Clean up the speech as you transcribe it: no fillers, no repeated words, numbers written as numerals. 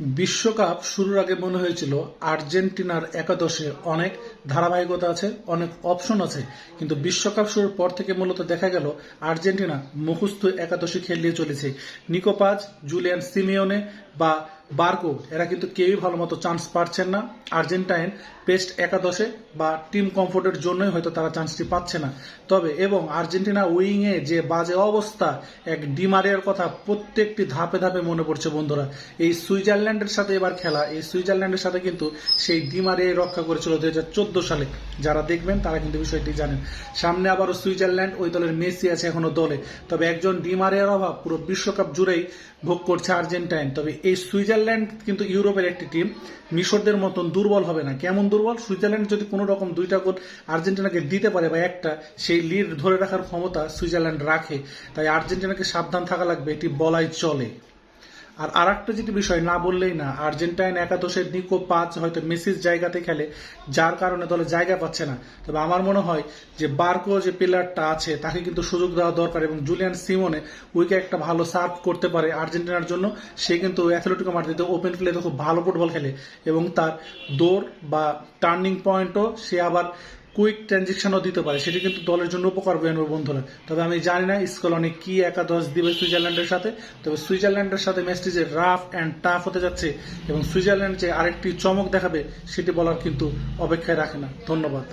বিশ্বকাপ শুরুর আগে মনে হয়েছিল আর্জেন্টিনার একাদশে অনেক ধারাবাহিকতা আছে, অনেক অপশন আছে, কিন্তু বিশ্বকাপ শুরুর পর থেকে মূলত দেখা গেল আর্জেন্টিনা মুখস্থ একাদশী খেলিয়ে চলেছে। নিকো পাজ, জুলিয়ান সিমিওনে বা বার্কো এরা কিন্তু কেউই ভালো মতো চান্স পাচ্ছেন না। আর্জেন্টাইন বেস্ট একাদশে বা টিম কমফোর্টের জন্যই হয়তো তারা চান্সটি পাচ্ছে না। তবে এবং আর্জেন্টিনা উইংয়ে যে বাজে অবস্থা, এক ডিমারিয়ার কথা প্রত্যেকটি ধাপে ধাপে মনে পড়ছে বন্ধুরা। এই সুইজারল্যান্ডের সাথে এবার খেলা, এই সুইজারল্যান্ডের সাথে কিন্তু সেই ডিমারিয়াই রক্ষা করেছিল 2014 সালে। যারা দেখবেন তারা কিন্তু বিষয়টি জানেন। সামনে আবারও সুইজারল্যান্ড, ওই দলের মেসি আছে এখনো দলে, তবে একজন ডিমারিয়ার অভাব পুরো বিশ্বকাপ জুড়েই ভোগ করছে আর্জেন্টাইন। তবে এই সুইজারল্যান্ড কিন্তু ইউরোপের একটি টিম, মিশরদের মতন দুর্বল হবে না। কেমন দুর্বল? সুইজারল্যান্ড যদি কোনো রকম 2টা গোল আর্জেন্টিনাকে দিতে পারে বা একটা, সেই লিড ধরে রাখার ক্ষমতা সুইজারল্যান্ড রাখে। তাই আর্জেন্টিনাকে সাবধান থাকা লাগবে, এটি বলাই চলে। আর আরেকটা যেটি বিষয় না বললেই না, আর্জেন্টাইন একাদশের নিকো পাজ হয়তো মেসির জায়গাতে খেলে, যার কারণে দলে জায়গা পাচ্ছে না। তবে আমার মনে হয় যে বার্কো যে প্লেয়ারটা আছে তাকে কিন্তু সুযোগ দেওয়া দরকার, এবং জুলিয়ান সিমোনে উইকে একটা ভালো সার্ভ করতে পারে আর্জেন্টিনার জন্য। সে কিন্তু অ্যাথলেটিকো মাদ্রিদে ওপেন প্লেতে খুব ভালো ফুটবল খেলে, এবং তার দৌড় বা টার্নিং পয়েন্টও সে আবার কুইক ট্রানজিকশনও দিতে পারে, সেটি কিন্তু দলের জন্য উপকার হবে বন্ধুরা। তবে আমি জানি না স্কলনি কি একাদশ দিবে সুইজারল্যান্ডের সাথে। তবে সুইজারল্যান্ডের সাথে ম্যাচটি যে রাফ অ্যান্ড টাফ হতে যাচ্ছে এবং সুইজারল্যান্ড যে আরেকটি চমক দেখাবে সেটি বলার কিন্তু অপেক্ষায় রাখে না। ধন্যবাদ।